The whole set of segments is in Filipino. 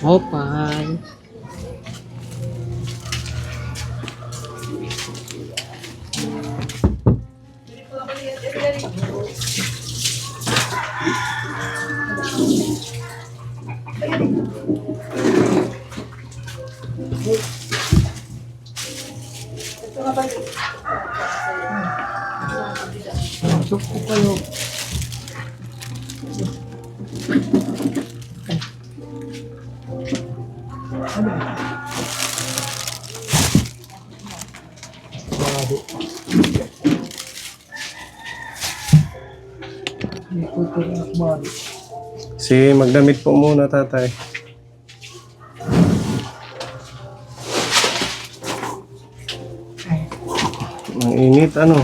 Opal. Pasok ko kayo. Sige, magdamit po muna, tatay. Ang init, ano?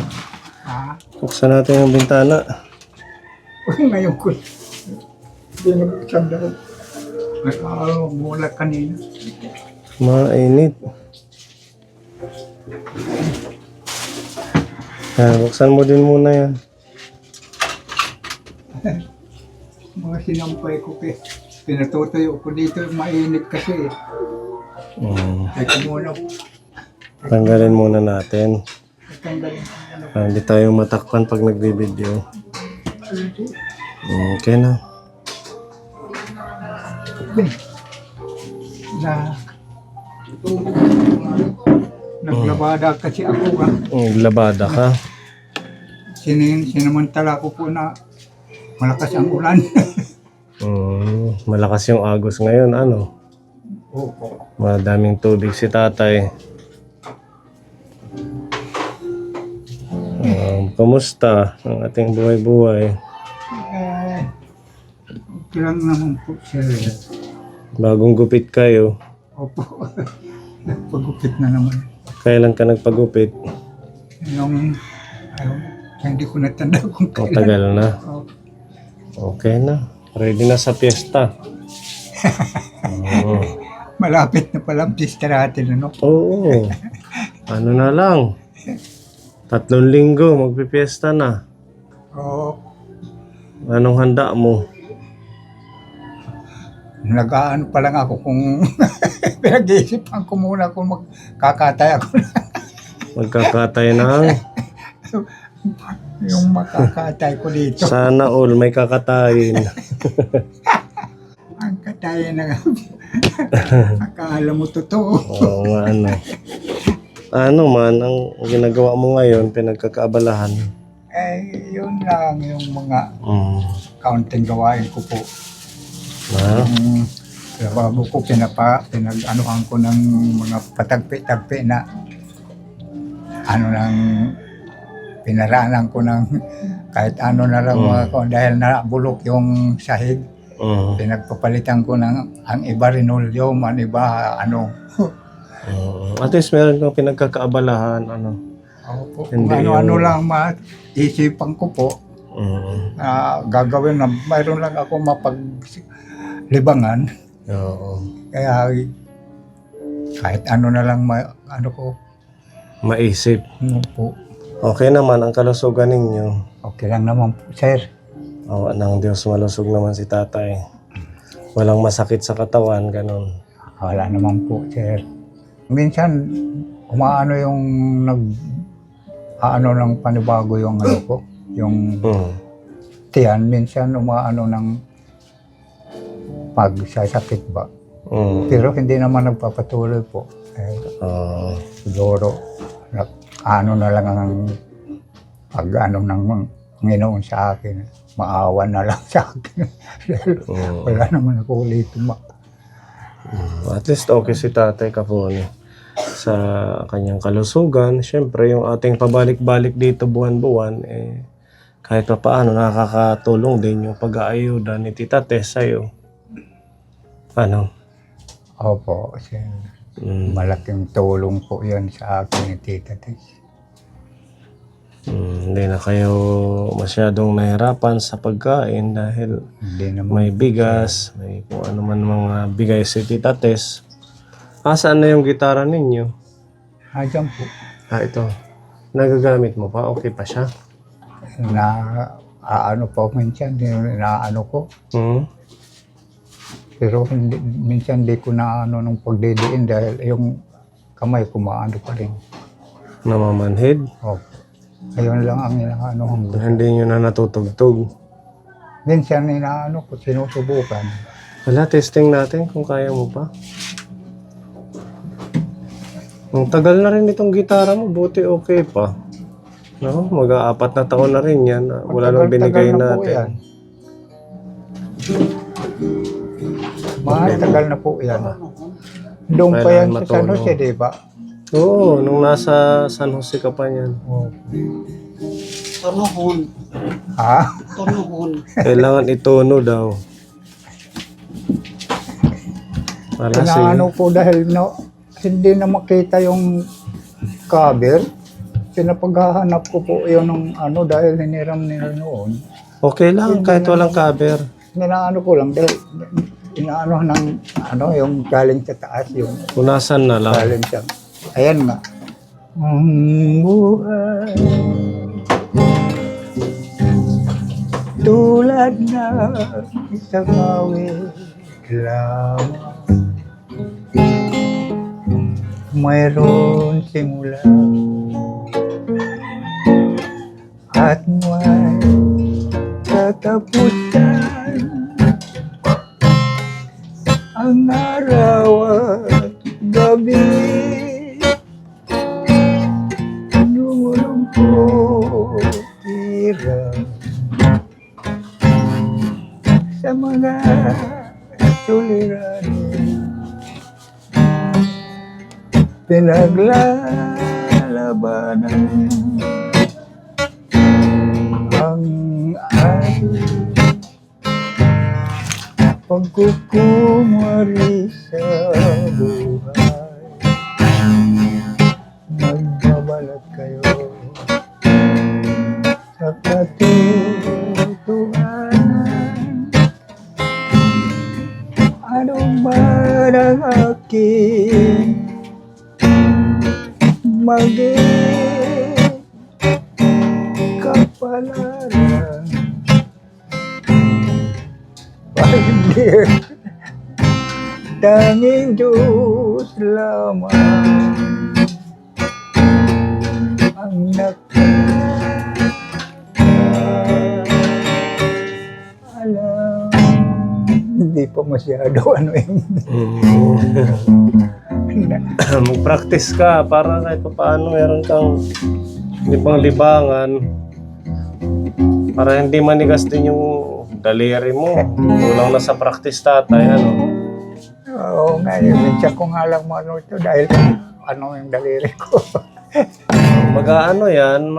Buksan natin ang bintana. Ngayon ko. Hindi nagkanda ko. Mula kanina. Mainit. Buksan mo din muna yan. Mga sinampay ko pinatutuyo ko dito. Mainit kasi. Teka muna. Tanggalin muna natin. Tanggalin. Hindi tayo matakpan pag nagbe-video. Okay na. Naglabada kasi ako. Labada ka. Sinamantala ko po na malakas ang ulan. Malakas yung agos ngayon, ano? Opo. Madaming tubig si tatay. Kamusta ang ating buhay-buhay? Okay lang naman po, sir. Bagong gupit kayo. Opo. Nagpagupit na naman. Kailan ka nagpagupit? Yung, hindi ko natanda kung Ang kailan. tagal na. Oh, Okay na. Ready na sa piyesta. malapit na pala ang pista natin, ano? Oo. Ano na lang. 3 linggo, magpipiesta na. Oo. Anong handa mo? Nag-aano pa lang ako kung pinag-iisipan ko muna kung magkakatay ako na. Magkakatay ng Yung makakatay ko dito. sana all may kakatayin. Ang katayan na akala mo totoo. Oo nga, ano. Ano man, ang ginagawa mo ngayon, pinagkakaabalahan. Yun lang yung mga counting gawain ko po. Ha? Trabaho ko pinag-anuhan ko ng mga patagpi-tagpi na pinaranan ko ng kahit ano na lang mga ko dahil nabulok yung sahig. Pinagpapalitan ko ng ang iba rinolyo, ang iba At least meron kang pinagkakaabalahan, ano. Opo, Hindi kung ano yung- lang maisipan ko po. Gagawin na mayroon lang ako mapaglibangan. Oo. Kaya kahit ano na lang Maisip. po. Okay naman ang kalusugan ninyo. Okay lang naman po, sir. Awa ng Diyos, malusog naman si tatay. Walang masakit sa katawan, ganun. Wala naman po, sir. Minsan, umaano yung ng panibago yung ko, yung tiyan. Minsan, umaano ng pagsasakit ba. Pero hindi naman nagpapatuloy po. Siguro, na lang ang pag-ano ng Panginoon sa akin. Maawa na lang sa akin. Wala naman ako ulit. At least okay si tatay Kapone sa kanyang kalusugan. Siyempre, yung ating pabalik-balik dito buwan-buwan, kahit pa paano nakakatulong din yung pag-aayuda ni Tita Tess sa'yo. Ano? Opo, sir. Malaking tulong po yan sa akin ni Tita Tess. Hindi na kayo masyadong nahirapan sa pagkain dahil Hindi naman. may bigas, may kung ano man mga bigay si Tita Tess. Saan na yung gitara ninyo? Diyan po. Ito. Nagagamit mo pa? Okay pa siya? Ano po minsan, na ano ko. Pero minsan hindi ko na ano nung pagdidiin dahil yung kamay ko maano pa rin. Namamanhid. Oh. Ayun lang ang inaano ko. Hindi nyo na natutugtog. Minsan inaano ko, sinusubukan. Wala, testing natin kung kaya mo pa. Ang tagal na rin itong gitara mo, buti okay pa. No? Mag-4 na taon na rin yan. Wala nang binigay Matagal na po natin. yan. Matagal na po yan. Doon pa yan Kailangan sa San matulong. Jose, di ba? Oo, nung nasa San Jose ka pa yan. Oh. Tonohon. Ha? Tonohon. Kailangan itono daw. Wala Pinaano po dahil no, hindi na makita yung cover. Pinapaghahanap ko po yun ng ano dahil hiniram nila noon. Okay lang, kahit walang cover. Ninaano ko lang dahil inaano ng ano yung galing sa taas yung Punasan na lang. galing sa ayan nga. Ang buhay tulad na isang awit lamang mayroon simula at may katapusan ang araw at gabi lumulungkot hirap sa mga suliranin pinaglalabanan ang ating pagkukumari sa buhay. Magbabalat kayo sa katotohanan. Ano man ang aking maging kapalaran. Pag-ibig, tanging Diyos lamang ang alam. Hindi pa masyado ano yung Mag-practice ka para kahit paano meron kang libang-libangan para hindi manigas din yung daliri mo. Kulang na sa practice tatay, ano? Oo nga, minsan ko nga lang ano ito dahil ano yung daliri ko. Mag-ano yan,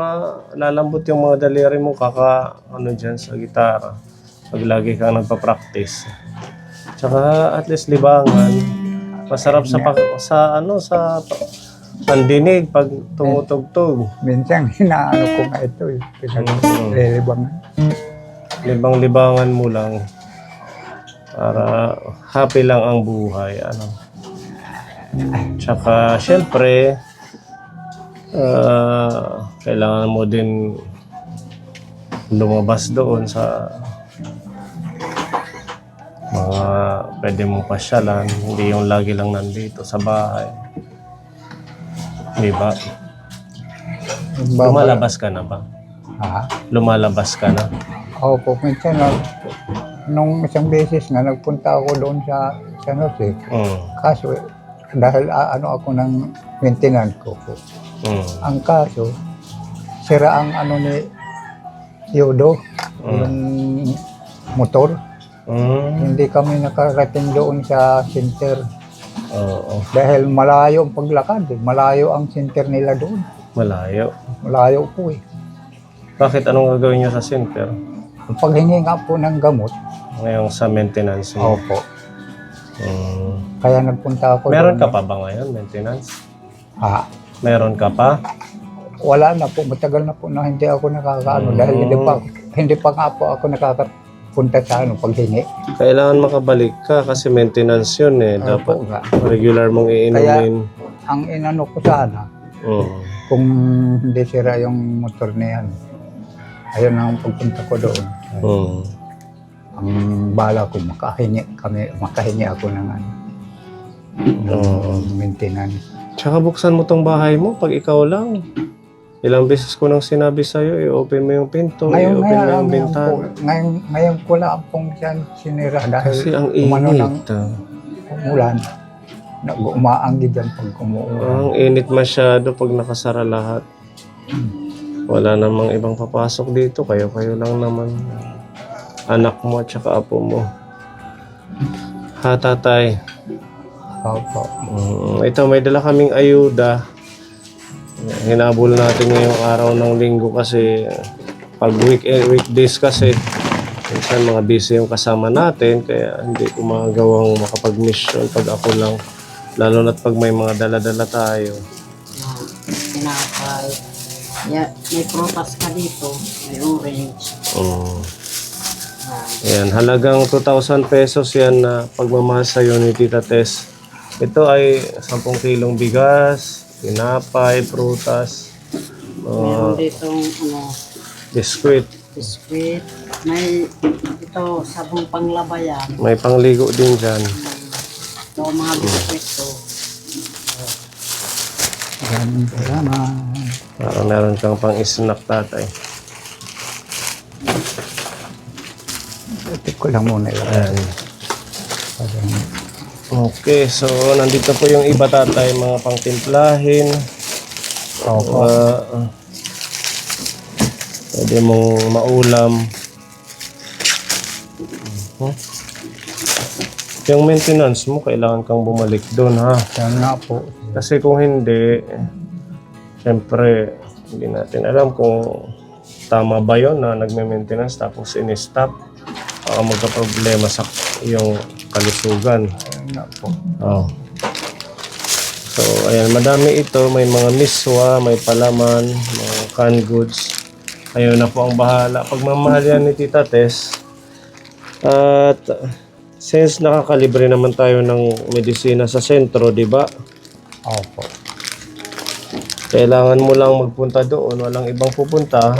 lalambot yung mga daliri mo ano dyan sa gitara. Pag lagi kang nagpa-practice. Tsaka at least libangan. Masarap sa pandinig pag tumutugtog. Minsan hinaano ko nga ito, pinaglilibangan. Libang-libangan mo lang para happy lang ang buhay, ano. Tsaka syempre kailangan mo din lumabas doon sa mga pwede mong pasyalan, hindi yung lagi lang nandito sa bahay. Di ba? Lumalabas ka na ba? Ha? Lumalabas ka na? Opo, minsan nung isang beses nga nagpunta ako doon sa San Jose. Kaso dahil ano ako ng maintenance ko po. Ang kaso, sira ang ano ni Yodo, yung motor. Hindi kami nakarating doon sa center. Oo. Dahil malayo ang paglakad. Malayo ang center nila doon. Malayo. Malayo po eh. Bakit anong gagawin niyo sa center? Ang paghingi nga po ng gamot. Ngayong sa maintenance mo? Opo. Kaya nagpunta ako Meron doon. ka pa ba ngayon, maintenance? Ha? Meron ka pa? Wala na po. Matagal na po na hindi ako nakakaano. Dahil hindi pa nga po ako nakakapunta sa paghingi. Kailangan makabalik ka kasi maintenance yun eh. Dapat Opo nga. regular mong iinumin. Ang inano ko sana, kung hindi sira yung motor na yan, ayun ang pagpunta ko doon. ang bala ko makahingi ako ng maintenance. Tsaka buksan mo tong bahay mo pag ikaw lang. Ilang beses ko nang sinabi sa'yo, i-open mo yung pinto, i-open mo yung bintana. Ngayon ko lang pong siyan sinira dahil Kasi ang umano ng init. umulan. Umaanggi dyan pag umuulan. Ang init masyado pag nakasara lahat. Wala namang ibang papasok dito. Kayo lang naman. Anak mo at saka apo mo. Ha, tatay? Opo. Ito, may dala kaming ayuda. Hinabol natin ngayong araw ng linggo kasi pag weekdays kasi minsan mga busy yung kasama natin kaya hindi ko magawang makapag-mission pag ako lang. Lalo na't pag may mga dala-dala tayo. Tinapay. May prutas ka dito. May orange. Ayan, halagang 2,000 pesos yan na pagmamahal sa'yo ni Tita Tess. Ito ay 10 kilong bigas, tinapay, prutas, Meron ditong biskwit. biskuit. May ito sabong panglabayan. May pangligo din dyan. Ito mga biskuit to. Maraming salamat. Para meron kang pang-snack, tatay. Ito ko lang muna yun. Ayan. Okay, so nandito po yung iba, tatay, mga pangtimplahin. Opo. Pwede mong maulam. Yung maintenance mo, kailangan kang bumalik doon, ha? Yan nga po. Kasi kung hindi, siyempre, hindi natin alam kung tama ba yun na nagme-maintenance tapos in-stop. Baka magka-problema sa iyong kalusugan. Yan nga po. Oh. So, ayan, madami ito. May mga miswa, may palaman, mga canned goods. Ayun na po ang bahala. Pagmamahal yan ni Tita Tess. At since nakakalibre naman tayo ng medisina sa sentro, di ba? Opo. Kailangan mo lang magpunta doon. Walang ibang pupunta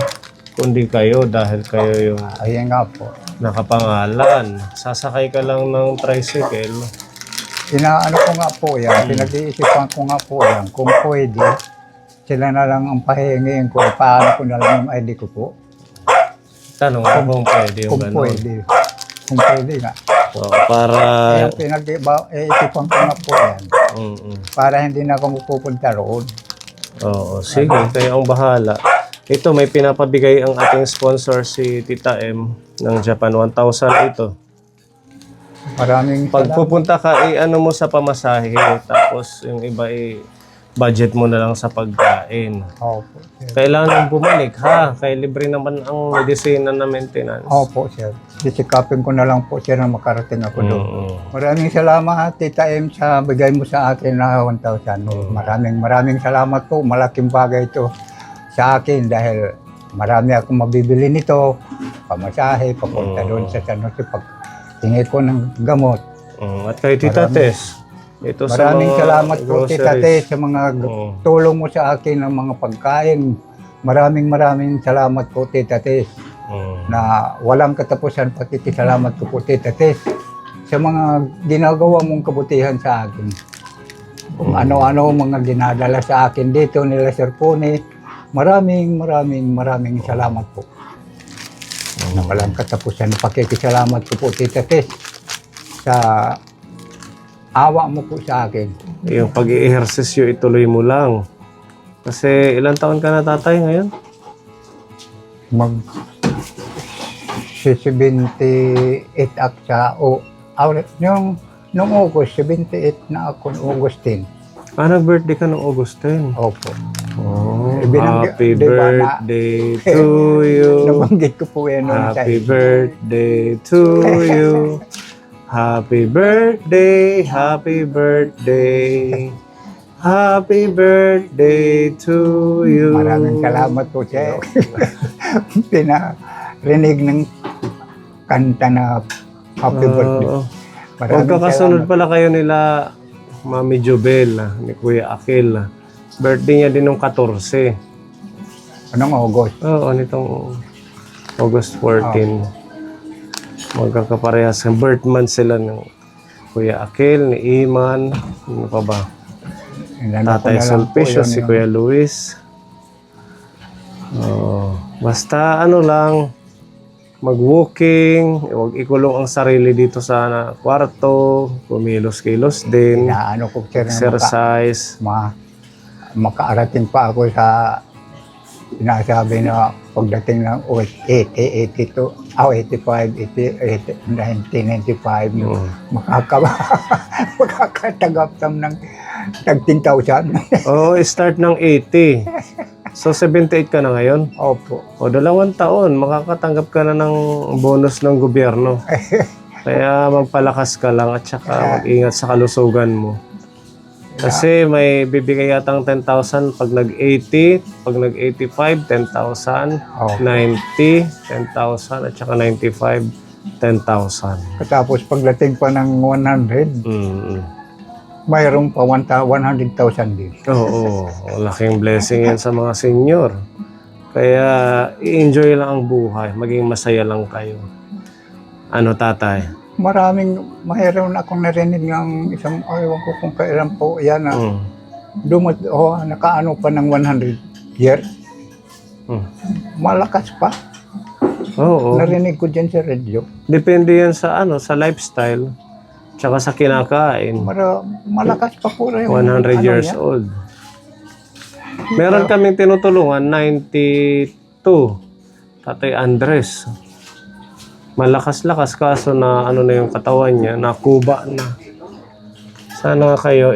kundi kayo dahil kayo yung Ayan nga po. nakapangalan. Sasakay ka lang ng tricycle. Inaano ko nga po yan. Pinag-iisipan ko nga po yan. Kung pwede, sila na lang ang pahingiin ko. Paano ko na lang yung ID ko po. Tanong mo kung pwede yung Kung gano'n. pwede. Kung pwede nga. So, para... Kaya pinag-iisipan ko nga po yan. Para hindi na ako pupunta roon. Oo, sige. Kayo ang bahala. Ito, may pinapabigay ang ating sponsor si Tita M ng Japan. 1,000 ito. Maraming Pag salamat. pupunta ka, ano mo sa pamasahe. Tapos yung iba budget mo na lang sa pagkain. Opo, sir. Kailangan bumalik, ha? Kaya libre naman ang medisina na maintenance. Opo, sir. Sisikapin ko na lang po, sir, na makarating ako doon. Maraming salamat, Tita M, sa bigay mo sa akin na 1,000. Maraming salamat po. Malaking bagay ito sa akin dahil marami akong mabibili nito. Pamasahe, papunta doon sa San Jose, pagtingin ko ng gamot. At kay Tita Tess, ito sa Maraming mga salamat po, Tita groceries. Tess, sa mga tulong mo sa akin ng mga pagkain. Maraming salamat po, Tita Tess. Na walang katapusan, pakikisalamat ko po, Tita Tess, sa mga ginagawa mong kabutihan sa akin. Kung ano-ano mga dinadala sa akin dito nila Sir Pone, maraming salamat po. Na walang katapusan, pakikisalamat ko po, Tita Tess, sa awa mo po sa akin. Yung pag-i-ehersesyo, ituloy mo lang. Kasi ilang taon ka na, tatay, ngayon? Mag 78 ak sa nung August 78 na ako noong August 10. Nag-birthday ka noong August 10. Opo. Happy diba na- birthday to you. Nabanggit ko po yan noon sa Happy birthday to you. Happy birthday, happy birthday. Happy birthday to you. Maraming salamat po sa pinarinig ng kanta na happy birthday. Magkakasunod pala kayo nila Mami Jubel, ni Kuya Akil. Birthday niya din nung 14. Anong August? Oo, nitong August 14. Magkakaparehas. Birth month sila ng Kuya Akil, ni Iman, ano pa ba? Inano ko Tatay na lang po Sulpicio, yun, si yung- Kuya Luis. Basta ano lang, mag-walking, huwag ikulong ang sarili dito sa kwarto, kumilos-kilos din, Inaano ko sir na exercise. makaarating pa ako sa sinasabi na pagdating ng 80, 82, 85, 1995, makakatanggap ng tag 10,000. Start ng 80. So 78 ka na ngayon? Opo. O 2 taon, makakatanggap ka na ng bonus ng gobyerno. Kaya magpalakas ka lang at saka mag-ingat sa kalusugan mo. Kasi may bibigay yatang 10,000 pag nag-80, pag nag-85, 10,000, Oh. 90, 10,000, at saka 95, 10,000. Tapos pagdating pa ng 100, mayroong pa 100,000 din. Oo, laking blessing yan sa mga senior. Kaya i-enjoy lang ang buhay, maging masaya lang kayo. Ano tatay? Mayroon akong narinig ng isang, ewan ko kung kailan po yan na nakaano pa ng 100 years. Malakas pa. Oo. Narinig ko dyan sa radio. Depende yan sa sa lifestyle, tsaka sa kinakain. Malakas pa po rin. 100 years old. Meron kaming tinutulungan, 92. Tatay Andres. Malakas-lakas kaso na na yung katawan niya, nakuba na. Sana kayo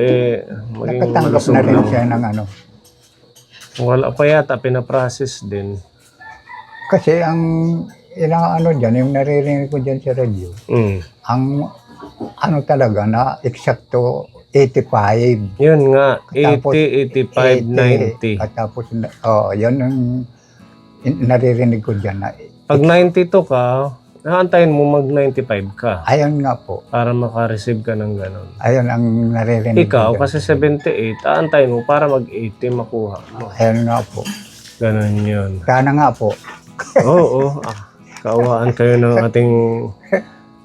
maging Nakatanggap malusog na rin lang. siya ng Kung wala pa yata, pinaprocess din. Kasi ang ilang dyan, yung naririnig ko dyan sa radio, ang talaga na eksakto 85. Yun nga, Tapos 80, 85, 90. At tapos, yun ang naririnig ko dyan na Pag 92 ka, naantayin mo mag-95 ka ayun nga po. para makareceive ka ng ganon. Ayun ang naririnig Ikaw, ko dyan. kasi 78, aantayin mo para mag-80 makuha mo. Ayun nga po. Ganon yun. Sana nga po. Oo, kaawaan kayo ng ating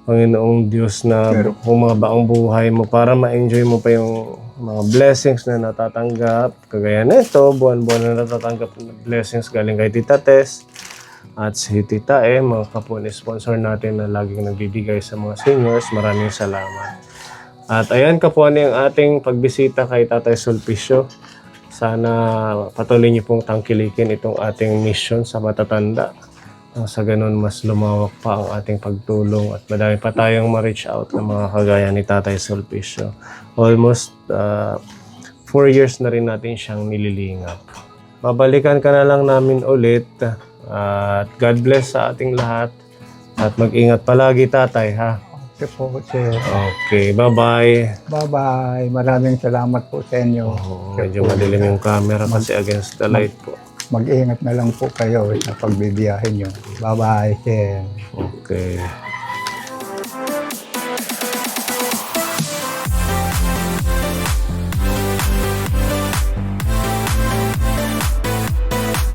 Panginoong Diyos na humaba ang buhay mo para ma-enjoy mo pa yung mga blessings na natatanggap. Kagaya nito, buwan-buwan na natatanggap na blessings galing kay Tita Tess at si Tita mga kapwa-sponsor natin na laging nagbibigay sa mga seniors. Maraming salamat. At ayan kapwa ang ating pagbisita kay Tatay Sulpicio. Sana patuloy niyo pong tangkilikin itong ating mission sa matatanda. Sa ganun, mas lumawak pa ang ating pagtulong at madami pa tayong ma-reach out ng mga kagaya ni Tatay Sulpicio. Almost 4 years na rin natin siyang nililingap. Babalikan ka na lang namin ulit. At God bless sa ating lahat. At mag-ingat palagi, Tatay, ha? Okay po, sir. Okay, bye-bye. Bye-bye. Maraming salamat po sa inyo. Medyo madilim yung camera kasi against the light po. Mag-ingat na lang po kayo sa pagbibiyahe nyo. Bye-bye, sir. Okay.